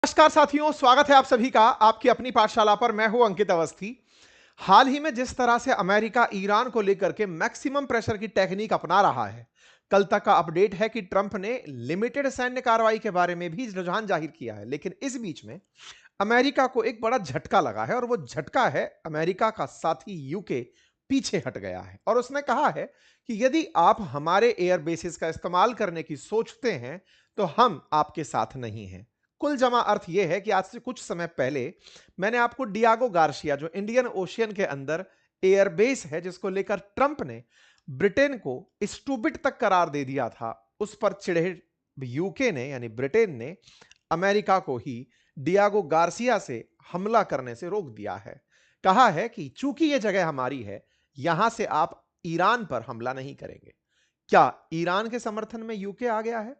नमस्कार साथियों, स्वागत है आप सभी का आपकी अपनी पाठशाला पर। मैं हूं अंकित अवस्थी। हाल ही में जिस तरह से अमेरिका ईरान को लेकर के मैक्सिमम प्रेशर की टेक्निक अपना रहा है, कल तक का अपडेट है कि ट्रंप ने लिमिटेड सैन्य कार्रवाई के बारे में भी रुझान जाहिर किया है। लेकिन इस बीच में अमेरिका को एक बड़ा झटका लगा है और वो झटका है अमेरिका का साथी यूके पीछे हट गया है और उसने कहा है कि यदि आप हमारे एयर बेसिस का इस्तेमाल करने की सोचते हैं तो हम आपके साथ नहीं हैं। कुल जमा अर्थ यह है कि आज से कुछ समय पहले मैंने आपको डियागो गार्सिया, जो इंडियन ओशियन के अंदर एयरबेस है जिसको लेकर ट्रंप ने ब्रिटेन को स्टूपिड तक करार दे दिया था, उस पर चिढ़े यूके ने यानी ब्रिटेन ने अमेरिका को ही डियागो गार्सिया से हमला करने से रोक दिया है। कहा है कि चूंकि यह जगह हमारी है, यहां से आप ईरान पर हमला नहीं करेंगे। क्या ईरान के समर्थन में यूके आ गया है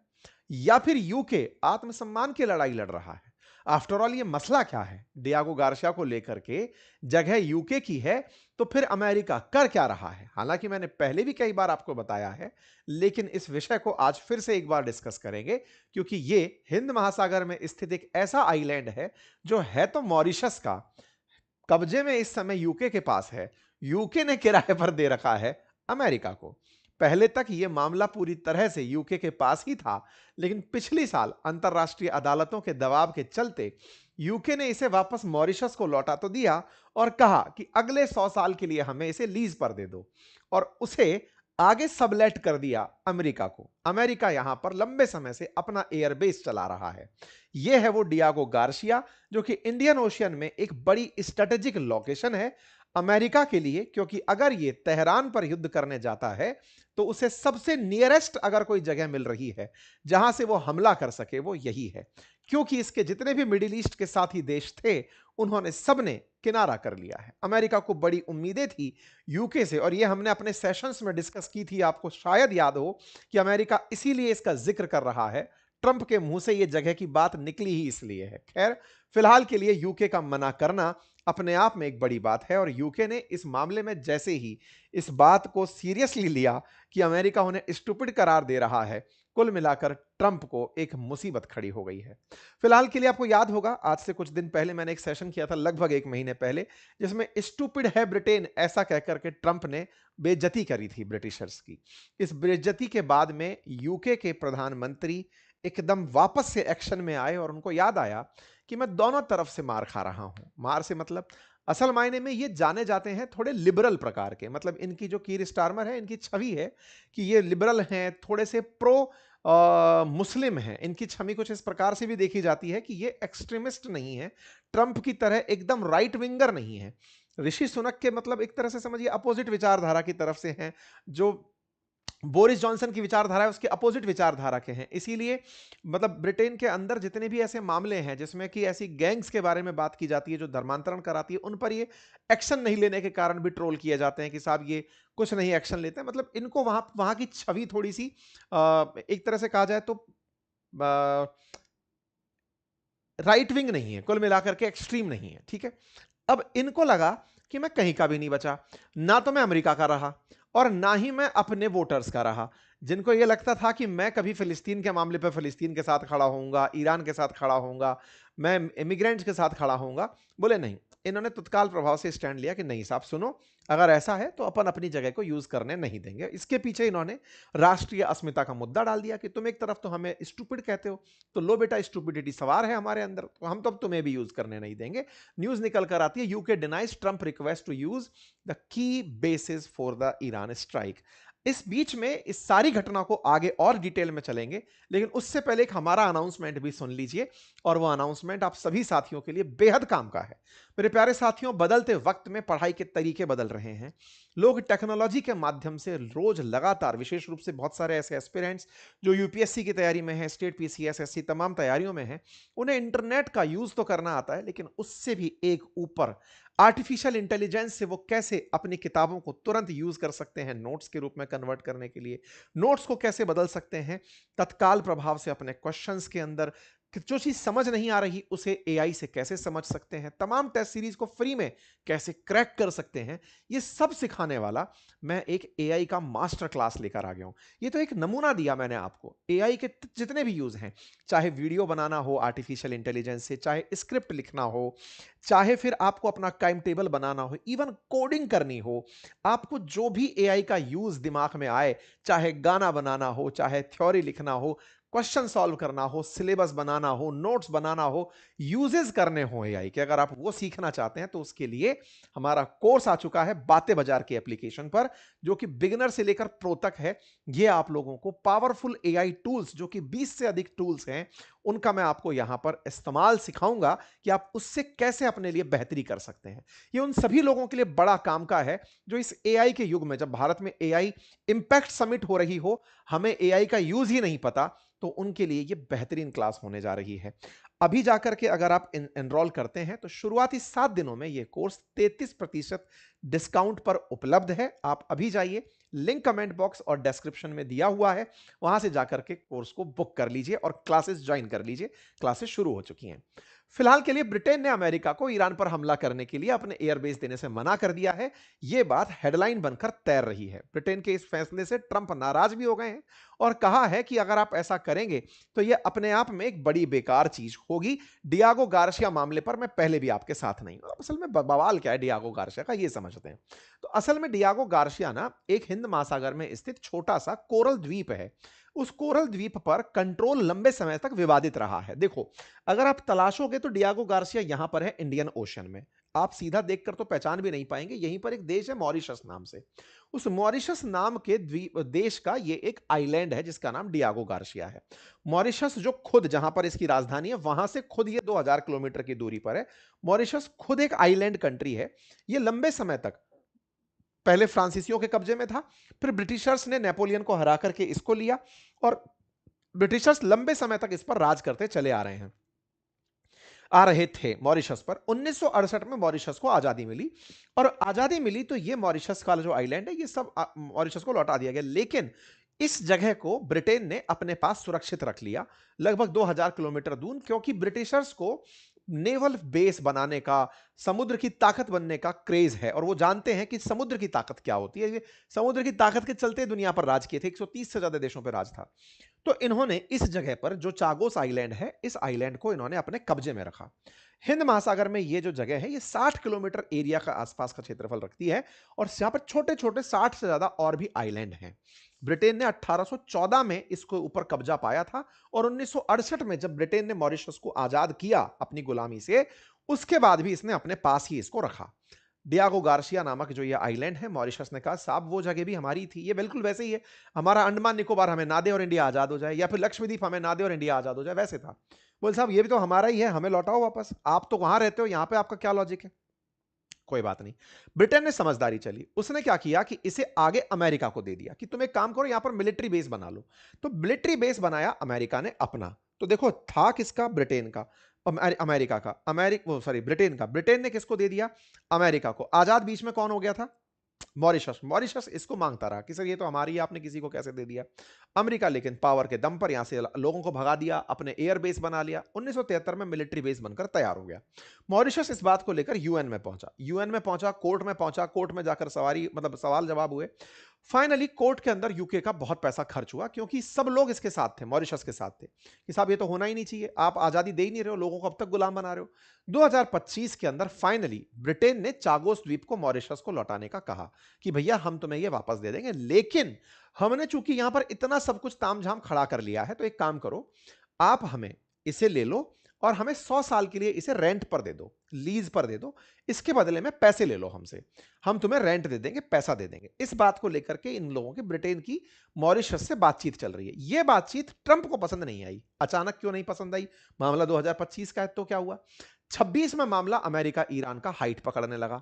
या फिर यूके आत्मसम्मान की लड़ाई लड़ रहा है? आफ्टर ऑल ये मसला क्या है? डियागो गार्सिया को लेकर के जगह यूके की है तो फिर अमेरिका कर क्या रहा है? हालांकि मैंने पहले भी कई बार आपको बताया है, लेकिन इस विषय को आज फिर से एक बार डिस्कस करेंगे क्योंकि ये हिंद महासागर में स्थित एक ऐसा आइलैंड है जो है तो मॉरिशस का, कब्जे में इस समय यूके के पास है। यूके ने किराए पर दे रखा है अमेरिका को। पहले तक यह मामला पूरी तरह से यूके के पास ही था, लेकिन पिछली साल अंतरराष्ट्रीय अदालतों के दबाव के चलते यूके ने इसे वापस मॉरिशस को लौटा तो दिया और कहा कि अगले 100 साल के लिए हमें इसे लीज पर दे दो, और उसे आगे सबलेट कर दिया अमेरिका को। अमेरिका यहां पर लंबे समय से अपना एयरबेस चला रहा है। यह है वो डियागो गार्सिया जो कि इंडियन ओशियन में एक बड़ी स्ट्रेटेजिक लोकेशन है अमेरिका के लिए, क्योंकि अगर ये तेहरान पर युद्ध करने जाता है तो उसे सबसे नियरेस्ट अगर कोई जगह मिल रही है जहां से वो हमला कर सके वो यही है, क्योंकि इसके जितने भी मिडिल ईस्ट के साथी देश थे उन्होंने सबने किनारा कर लिया है। अमेरिका को बड़ी उम्मीदें थी यूके से, और ये हमने अपने सेशंस में डिस्कस की थी, आपको शायद याद हो कि अमेरिका इसीलिए इसका जिक्र कर रहा है, ट्रंप के मुंह से ये जगह की बात निकली ही इसलिए है। खैर, फिलहाल के लिए यूके का मना करना अपने आप में एक बड़ी बात है, और यूके ने इस मामले में जैसे ही इस बात को सीरियसली लिया कि अमेरिका उन्हें स्टूपिड करार दे रहा है, कुल मिलाकर ट्रंप को एक मुसीबत खड़ी हो गई है। फिलहाल के लिए आपको याद होगा, आज से कुछ दिन पहले मैंने एक सेशन किया था, लगभग 1 महीने पहले, जिसमें स्टूपिड है ब्रिटेन ऐसा कहकर के ट्रंप ने बेइज्जती करी थी ब्रिटिशर्स की। इस बेइज्जती के बाद में यूके के प्रधानमंत्री एकदम वापस से एक्शन में आए और उनको याद आया कि मैं दोनों तरफ से मार खा रहा हूं। मार से मतलब असल मायने में ये जाने जाते हैं थोड़े लिबरल प्रकार के, मतलब इनकी जो कीर स्टारमर है, इनकी छवि है कि ये लिबरल हैं, थोड़े से प्रो मुस्लिम हैं। इनकी छवि कुछ इस प्रकार से भी देखी जाती है कि ये एक्सट्रीमिस्ट नहीं है, ट्रंप की तरह एकदम राइट विंगर नहीं है। ऋषि सुनक के मतलब एक तरह से समझिए अपोजिट विचारधारा की तरफ से हैं, जो बोरिस जॉनसन की विचारधारा है उसके अपोजिट विचारधारा के हैं। इसीलिए मतलब ब्रिटेन के अंदर जितने भी ऐसे मामले हैं जिसमें कि ऐसी गैंग्स के बारे में बात की जाती है जो धर्मांतरण कराती है, उन पर ये एक्शन नहीं लेने के कारण भी ट्रोल किए जाते हैं कि साहब ये कुछ नहीं एक्शन लेते हैं। मतलब इनको वहां वहां की छवि थोड़ी सी एक तरह से कहा जाए तो राइट विंग नहीं है, कुल मिलाकर के एक्सट्रीम नहीं है। ठीक है, अब इनको लगा कि मैं कहीं का भी नहीं बचा, ना तो मैं अमेरिका का रहा और ना ही मैं अपने वोटर्स का रहा। जिनको यह लगता था कि मैं कभी फिलिस्तीन के मामले पर फिलिस्तीन के साथ खड़ा होऊंगा, ईरान के साथ खड़ा होऊंगा, मैं इमिग्रेंट्स के साथ खड़ा होऊंगा, बोले नहीं। इन्होंने तत्काल प्रभाव से स्टैंड लिया कि नहीं साहब सुनो, अगर ऐसा है तो अपन अपनी जगह को यूज करने नहीं देंगे। इसके पीछे इन्होंने राष्ट्रीय अस्मिता का मुद्दा डाल दिया कि तुम एक तरफ तो हमें स्टूपिड कहते हो, तो लो बेटा स्टूपिडिटी सवार है हमारे अंदर, तो हम तो अब तुम्हें भी यूज करने नहीं देंगे। न्यूज निकल कर आती है, UK denies Trump request to use the key basis for the Iran strike. इस बीच में इस सारी घटना को आगे और डिटेल में चलेंगे, लेकिन उससे पहले एक हमारा अनाउंसमेंट भी सुन लीजिए, और वो अनाउंसमेंट आप सभी साथियों के लिए बेहद काम का है। मेरे प्यारे साथियों, बदलते वक्त में पढ़ाई के तरीके बदल रहे हैं। लोग टेक्नोलॉजी के माध्यम से रोज लगातार, विशेष रूप से बहुत सारे ऐसे एस्पिरेंट्स जो यूपीएससी की तैयारी में है, स्टेट पीसीएस एससी तमाम तैयारियों में है, उन्हें इंटरनेट का यूज तो करना आता है, लेकिन उससे भी एक ऊपर आर्टिफिशियल इंटेलिजेंस से वो कैसे अपनी किताबों को तुरंत यूज कर सकते हैं नोट्स के रूप में कन्वर्ट करने के लिए, नोट्स को कैसे बदल सकते हैं तत्काल प्रभाव से अपने क्वेश्चंस के अंदर, कि जो चीज समझ नहीं आ रही उसे एआई से कैसे समझ सकते हैं, तमाम टेस्ट सीरीज को फ्री में कैसे क्रैक कर सकते हैं, ये सब सिखाने वाला मैं एक एआई का मास्टर क्लास लेकर आ गया हूं। ये तो एक नमूना दिया मैंने आपको एआई के जितने भी यूज हैं, चाहे वीडियो बनाना हो आर्टिफिशियल इंटेलिजेंस से, चाहे स्क्रिप्ट लिखना हो, चाहे फिर आपको अपना टाइम टेबल बनाना हो, इवन कोडिंग करनी हो, आपको जो भी एआई का यूज दिमाग में आए, चाहे गाना बनाना हो, चाहे थ्योरी लिखना हो, क्वेश्चन सॉल्व करना हो, सिलेबस बनाना हो, नोट्स बनाना हो, यूजेस करने हो एआई के, अगर आप वो सीखना चाहते हैं तो उसके लिए हमारा कोर्स आ चुका है बातें बाजार के एप्लीकेशन पर, जो कि बिगिनर से लेकर प्रो तक है। ये आप लोगों को पावरफुल एआई टूल्स, जो कि 20 से अधिक टूल्स हैं, उनका मैं आपको यहां पर इस्तेमाल सिखाऊंगा कि आप उससे कैसे अपने लिए बेहतरी कर सकते हैं। ये उन सभी लोगों के लिए बड़ा काम का है जो इस एआई के युग में, जब भारत में एआई इंपैक्ट समिट हो रही हो, हमें एआई का यूज ही नहीं पता, तो उनके लिए ये बेहतरीन क्लास होने जा रही है। अभी जाकर के अगर आप एनरोल करते हैं तो शुरुआती 7 दिनों में ये कोर्स 33% डिस्काउंट पर उपलब्ध है। आप अभी जाइए, लिंक कमेंट बॉक्स और डिस्क्रिप्शन में दिया हुआ है, वहां से जाकर के कोर्स को बुक कर लीजिए और क्लासेस ज्वाइन कर लीजिए। क्लासेस शुरू हो चुकी हैं। फिलहाल के लिए ब्रिटेन ने अमेरिका को ईरान पर हमला करने के लिए अपने एयरबेस देने से मना कर दिया है। यह बात हेडलाइन बनकर तैर रही है। ब्रिटेन के इस फैसले से ट्रंप नाराज भी हो गए हैं और कहा है कि अगर आप ऐसा करेंगे तो यह अपने आप में एक बड़ी बेकार चीज होगी। डियागो गार्सिया मामले पर मैं पहले भी आपके साथ नहीं हूं। असल में बवाल क्या है डियागो गार्सिया का, यह समझते हैं। तो असल में डियागो गार्सिया ना एक हिंद महासागर में स्थित छोटा सा कोरल द्वीप है। उस कोरल द्वीप पर कंट्रोल लंबे समय तक विवादित रहा है। देखो, अगर आप तलाशोगे तो डियागो गार्सिया यहां पर है इंडियन ओशन में। आप सीधा देखकर तो पहचान भी नहीं पाएंगे। यहीं पर एक देश है मॉरिशस नाम से। उस मॉरिशस नाम के द्वीप देश का ये एक आइलैंड है जिसका नाम डियागो गार्सिया है। मॉरिशस जो खुद जहां पर इसकी राजधानी है वहां से खुद ये 2000 किलोमीटर की दूरी पर है। मॉरिशस खुद एक आइलैंड कंट्री है। ये लंबे समय तक पहले फ्रांसीसियों के कब्जे में था, फिर ब्रिटिशर्स ने नेपोलियन को हरा करके इसको लिया और ब्रिटिशर्स लंबे समय तक इस पर राज करते चले आ रहे थे मॉरिशस पर। 1968 में मॉरिशस को आजादी मिली और आजादी मिली तो ये मॉरिशस का जो आइलैंड है ये सब मॉरिशस को लौटा दिया गया। लेकिन इस जगह को ब्रिटेन ने अपने पास सुरक्षित रख लिया लगभग 2000 किलोमीटर दूर, क्योंकि ब्रिटिशर्स को नेवल बेस बनाने का, समुद्र की ताकत बनने का क्रेज है और वो जानते हैं कि समुद्र की ताकत क्या होती है। ये समुद्र की ताकत के चलते दुनिया पर राज किए थे। 130 से ज्यादा देशों पर राज था। तो इन्होंने इस जगह पर जो चागोस आइलैंड है, इस आइलैंड को इन्होंने अपने कब्जे में रखा। हिंद महासागर में ये जो जगह है ये 60 किलोमीटर एरिया का आसपास का क्षेत्रफल रखती है और यहां पर छोटे छोटे 60 से ज्यादा और भी आइलैंड हैं। ब्रिटेन ने 1814 में इसको ऊपर कब्जा पाया था और 1968 में जब ब्रिटेन ने मॉरिशस को आजाद किया अपनी गुलामी से, उसके बाद भी इसने अपने पास ही इसको रखा। डियागो गार्सिया नामक जो ये आइलैंड है, मॉरिशस ने कहा साहब वो जगह भी हमारी थी। ये बिल्कुल वैसे ही है, हमारा अंडमान निकोबार हमें ना दे और इंडिया आजाद हो जाए, या फिर लक्षद्वीप हमें ना दे और इंडिया आजाद हो जाए, वैसे था। बोले साहब ये भी तो हमारा ही है, हमें लौटाओ वापस। आप तो वहां रहते हो, यहां पे आपका क्या लॉजिक है? कोई बात नहीं। ब्रिटेन ने समझदारी चली, उसने क्या किया कि इसे आगे अमेरिका को दे दिया कि तुम एक काम करो यहां पर मिलिट्री बेस बना लो। तो मिलिट्री बेस बनाया अमेरिका ने अपना। तो देखो था किसका? ब्रिटेन का, अमेरिका का, अमेरिका सॉरी ब्रिटेन का। ब्रिटेन ने किसको दे दिया? अमेरिका को। आजाद बीच में कौन हो गया था? मॉरिशस। मॉरिशस इसको मांगता रहा कि सर ये तो हमारी है, आपने किसी को कैसे दे दिया? अमेरिका लेकिन पावर के दम पर यहां से लोगों को भगा दिया, अपने एयर बेस बना लिया। 1973 में मिलिट्री बेस बनकर तैयार हो गया। मॉरिशस इस बात को लेकर यूएन में पहुंचा, कोर्ट में पहुंचा, कोर्ट में जाकर सवाल जवाब हुए। फाइनली कोर्ट के अंदर यूके का बहुत पैसा खर्च हुआ, क्योंकि सब लोग इसके साथ थे, मॉरिशस के साथ थे कि साहब ये तो होना ही नहीं चाहिए, आप आजादी दे ही नहीं रहे हो, लोगों को अब तक गुलाम बना रहे हो। 2025 के अंदर फाइनली ब्रिटेन ने चागोस द्वीप को मॉरिशस को लौटाने का कहा कि भैया हम तुम्हें ये वापस दे देंगे, लेकिन हमने चूंकि यहां पर इतना सब कुछ तामझाम खड़ा कर लिया है, तो एक काम करो, आप हमें इसे ले लो और हमें 100 साल के लिए इसे रेंट पर दे दो, लीज पर दे दो। इसके बदले में पैसे ले लो हमसे, हम तुम्हें रेंट दे देंगे, पैसा दे देंगे। इस बात को लेकर के इन लोगों की ब्रिटेन की मॉरिशस से बातचीत चल रही है। यह बातचीत ट्रंप को पसंद नहीं आई। अचानक क्यों नहीं पसंद आई? मामला 2025 का है, तो क्या हुआ? 26 में मामला अमेरिका ईरान का हाइट पकड़ने लगा।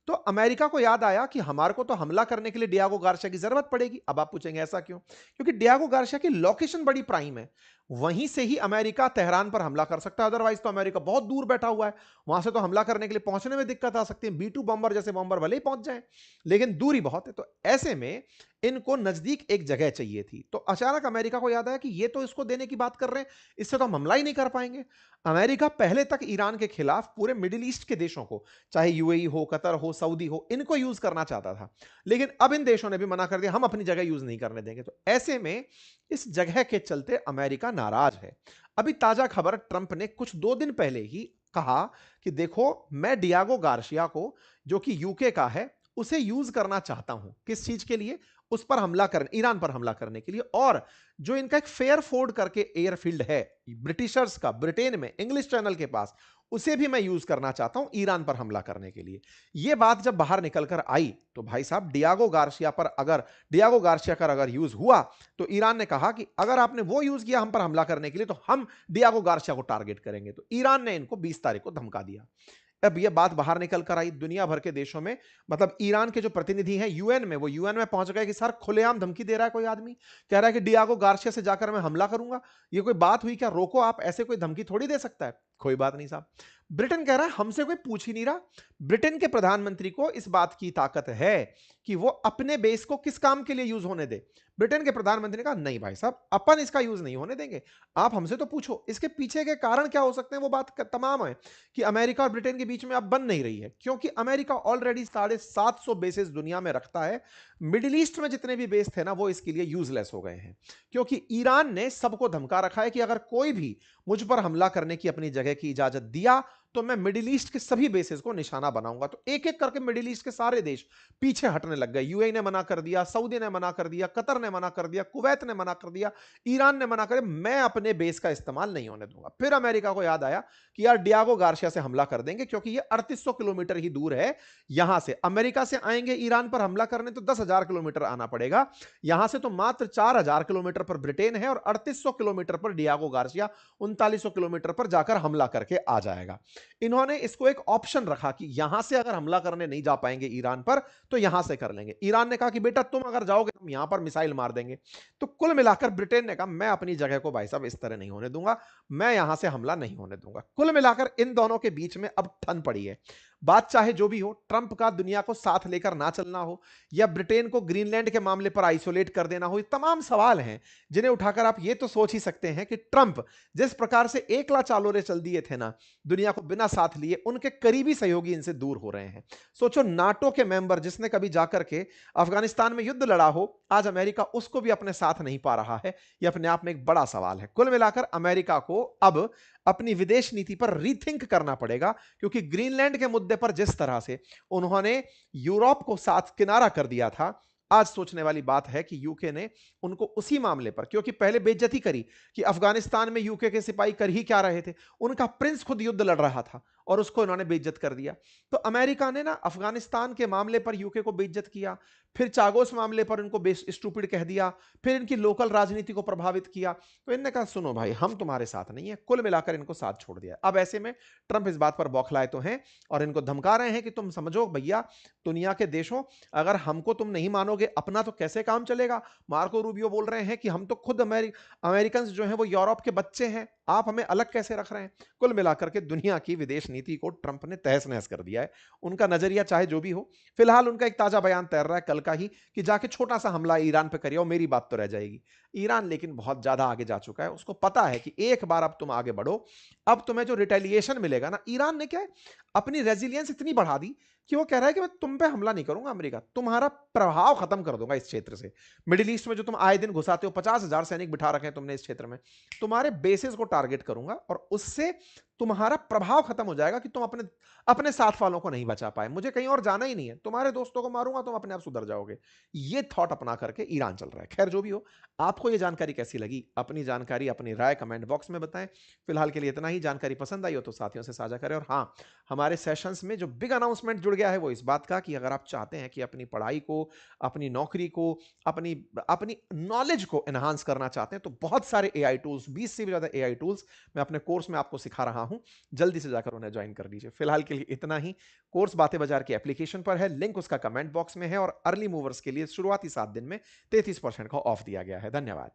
तो अमेरिका को याद आया कि हमारे को तो हमला करने के लिए डियागो गार्सिया की जरूरत पड़ेगी। अब आप पूछेंगे ऐसा क्यों? क्योंकि डियागो गार्सिया की लोकेशन बड़ी प्राइम है, वहीं से ही अमेरिका तेहरान पर हमला कर सकता है। अदरवाइज तो अमेरिका बहुत दूर बैठा हुआ है, वहां से तो हमला करने के लिए पहुंचने में दिक्कत आ सकती है। B2 बॉम्बर जैसे बॉम्बर भले ही पहुंच जाए, लेकिन दूरी बहुत है। तो ऐसे में इनको नजदीक एक जगह चाहिए थी। तो अचानक अमेरिका को याद आया कि ये तो इसको देने की बात कर रहे हैं, इससे तो हम हमला ही नहीं कर पाएंगे। अमेरिका पहले तक ईरान के खिलाफ पूरे मिडिल ईस्ट के देशों को, चाहे यूएई हो, कतर हो, सऊदी हो, इनको यूज करना चाहता था। लेकिन अब इन देशों ने भी मना कर दिया, हम अपनी जगह यूज नहीं करने देंगे। तो ऐसे में इस जगह के चलते अमेरिका नाराज है। अभी ताजा खबर, ट्रंप ने कुछ 2 दिन पहले ही कहा कि देखो, मैं डियागो गार्सिया को, जो कि यूके का है, उसे यूज करना चाहता हूं। किस चीज के लिए? उस पर हमला करने, ईरान पर हमला करने के लिए। और जो इनका एक फेयरफोर्ड करके एयरफील्ड है ब्रिटिशर्स का, ब्रिटेन में, इंग्लिश चैनल के पास, उसे भी मैं यूज करना चाहता हूं ईरान पर हमला करने के लिए। यह बात जब बाहर निकलकर आई तो भाई साहब, डियागो गार्सिया पर अगर यूज हुआ तो ईरान ने कहा कि अगर आपने वो यूज किया हम पर हमला करने के लिए तो हम डियागो गार्सिया को टारगेट करेंगे। तो ईरान ने इनको 20 तारीख को धमका दिया। अब यह बात बाहर निकल कर आई दुनिया भर के देशों में, मतलब ईरान के जो प्रतिनिधि हैं यूएन में, वो यूएन में पहुंच गए कि सर, खुलेआम धमकी दे रहा है कोई आदमी, कह रहा है कि डियागो गार्सिया से जाकर मैं हमला करूंगा। ये कोई बात हुई क्या? रोको आप, ऐसे कोई धमकी थोड़ी दे सकता है। कोई बात नहीं साहब। ब्रिटेन कह रहा है हमसे कोई पूछ ही नहीं रहा। ब्रिटेन के प्रधानमंत्री को इस बात की ताकत है कि वो अपने बेस को किस काम के लिए यूज होने दे। ब्रिटेन के प्रधानमंत्री ने कहा नहीं भाई साहब, अपन इसका यूज नहीं होने देंगे, आप हमसे तो पूछो। इसके पीछे के कारण क्या हो सकते हैं वो बात तमाम है कि अमेरिका और ब्रिटेन के बीच में अब बन नहीं रही है, क्योंकि अमेरिका ऑलरेडी 750 बेसेस दुनिया में रखता है। मिडिल ईस्ट में जितने भी बेस थे ना, वो इसके लिए यूजलेस हो गए हैं, क्योंकि ईरान ने सबको धमका रखा है कि अगर कोई भी मुझ पर हमला करने की अपनी जगह की इजाजत दिया तो मैं मिडिल ईस्ट के सभी बेसेस को निशाना बनाऊंगा। तो एक एक करके मिडिल ईस्ट के सारे देश पीछे हटने लग गए। यूएई ने मना कर दिया, सऊदी ने मना कर दिया, कतर ने मना कर दिया, कुवैत ने मना कर दिया, ईरान ने मना कर दिया, मैं अपने बेस का इस्तेमाल नहीं होने दूंगा। फिर अमेरिका को याद आया कि यार, डियागो गार्सिया से हमला कर देंगे, क्योंकि ये 3800 किलोमीटर ही दूर है यहां से। अमेरिका से आएंगे ईरान पर हमला करने तो 10,000 किलोमीटर आना पड़ेगा, यहां से तो मात्र 4,000 किलोमीटर पर ब्रिटेन है और 3800 किलोमीटर पर डियागो गार्सिया 3900 किलोमीटर पर जाकर हमला करके आ जाएगा। इन्होंने इसको एक ऑप्शन रखा कि यहां से अगर हमला करने नहीं जा पाएंगे ईरान पर तो यहां से कर लेंगे। ईरान ने कहा कि बेटा तुम अगर जाओगे हम यहां पर मिसाइल मार देंगे। तो कुल मिलाकर ब्रिटेन ने कहा मैं अपनी जगह को भाई साहब इस तरह नहीं होने दूंगा, मैं यहां से हमला नहीं होने दूंगा। कुल मिलाकर इन दोनों के बीच में अब ठन पड़ी है। बात चाहे जो भी हो, ट्रंप का दुनिया को साथ लेकर ना चलना हो या ब्रिटेन को ग्रीनलैंड के मामले पर आइसोलेट कर देना हो, ये तमाम सवाल हैं जिन्हें उठाकर आप ये तो सोच ही सकते हैं कि ट्रंप जिस प्रकार से एकला चालोरे चल दिए थे ना दुनिया को बिना साथ लिए, उनके करीबी सहयोगी इनसे दूर हो रहे हैं। सोचो, नाटो के मेंबर जिसने कभी जाकर के अफगानिस्तान में युद्ध लड़ा हो, आज अमेरिका उसको भी अपने साथ नहीं पा रहा है। यह अपने आप में एक बड़ा सवाल है। कुल मिलाकर अमेरिका को अब अपनी विदेश नीति पर रीथिंक करना पड़ेगा, क्योंकि ग्रीनलैंड के मुद्दे पर जिस तरह से उन्होंने यूरोप को साथ किनारा कर दिया था, आज सोचने वाली बात है कि यूके ने उनको उसी मामले पर, क्योंकि पहले बेइज्जती करी कि अफगानिस्तान में यूके के सिपाही कर ही क्या रहे थे, उनका प्रिंस खुद युद्ध लड़ रहा था और उसको इन्होंने बेइज्जत कर दिया। तो अमेरिका ने ना अफगानिस्तान के मामले पर यूके को बेइज्जत किया, फिर चागोस मामले पर इनको स्टूपिड कह दिया, फिर इनकी लोकल राजनीति को प्रभावित किया। तो इनने कहा सुनो भाई, हम तुम्हारे साथ नहीं है। कुल मिलाकर इनको साथ छोड़ दिया। अब ऐसे में ट्रंप इस बात पर बौखलाए तो हैं और इनको धमका रहे हैं कि तुम समझो भैया, दुनिया के देशों, अगर हमको तुम नहीं मानोगे अपना तो कैसे काम चलेगा। मार्को रूबियो बोल रहे हैं कि हम तो खुद अमेरिकन जो हैं वो यूरोप के बच्चे हैं, आप हमें अलग कैसे रख रहे हैं। कुल मिलाकर के दुनिया की विदेश नीति को ट्रंप ने तहस नहस कर दिया है। उनका नजरिया चाहे जो भी हो, फिलहाल उनका एक ताजा बयान तैर रहा है कल का ही कि जाके छोटा सा हमला ईरान पे करिए और मेरी बात तो रह जाएगी। ईरान लेकिन बहुत ज्यादा आगे जा चुका है, उसको पता है कि एक बार अब तुम आगे बढ़ो, अब तुम्हें जो रिटेलिएशन मिलेगा ना। ईरान ने क्या है, अपनी रेजिलियंस इतनी बढ़ा दी कि वो कह रहा है कि मैं तुम पे हमला नहीं करूंगा अमेरिका, तुम्हारा प्रभाव खत्म कर दूंगा इस क्षेत्र से। मिडिल ईस्ट में जो तुम आए दिन घुसाते हो, 50,000 सैनिक बिठा रखे हैं तुमने इस क्षेत्र में, तुम्हारे बेसिस को टारगेट करूंगा और उससे तुम्हारा प्रभाव खत्म हो जाएगा कि तुम अपने अपने साथ वालों को नहीं बचा पाए। मुझे कहीं और जाना ही नहीं है, तुम्हारे दोस्तों को मारूंगा, तुम अपने आप सुधर जाओगे। ये थॉट अपना करके ईरान चल रहा है। खैर जो भी हो, आपको ये जानकारी कैसी लगी, अपनी जानकारी, अपनी राय कमेंट बॉक्स में बताएं। फिलहाल के लिए इतना ही। जानकारी पसंद आई हो तो साथियों से साझा करें। और हाँ, हमारे सेशंस में जो बिग अनाउंसमेंट जुड़ गया है वो इस बात का कि अगर आप चाहते हैं कि अपनी पढ़ाई को, अपनी नौकरी को, अपनी अपनी नॉलेज को एनहांस करना चाहते हैं, तो बहुत सारे एआई टूल्स, 20 से भी ज्यादा एआई टूल्स मैं अपने कोर्स में आपको सिखा रहा हूं। जल्दी से जाकर उन्हें ज्वाइन कर लीजिए। फिलहाल के लिए इतना ही। कोर्स बातें बाजार की एप्लीकेशन पर है, लिंक उसका कमेंट बॉक्स में है और अर्ली मूवर्स के लिए शुरुआती 7 दिन में 33% का ऑफ दिया गया है। धन्यवाद।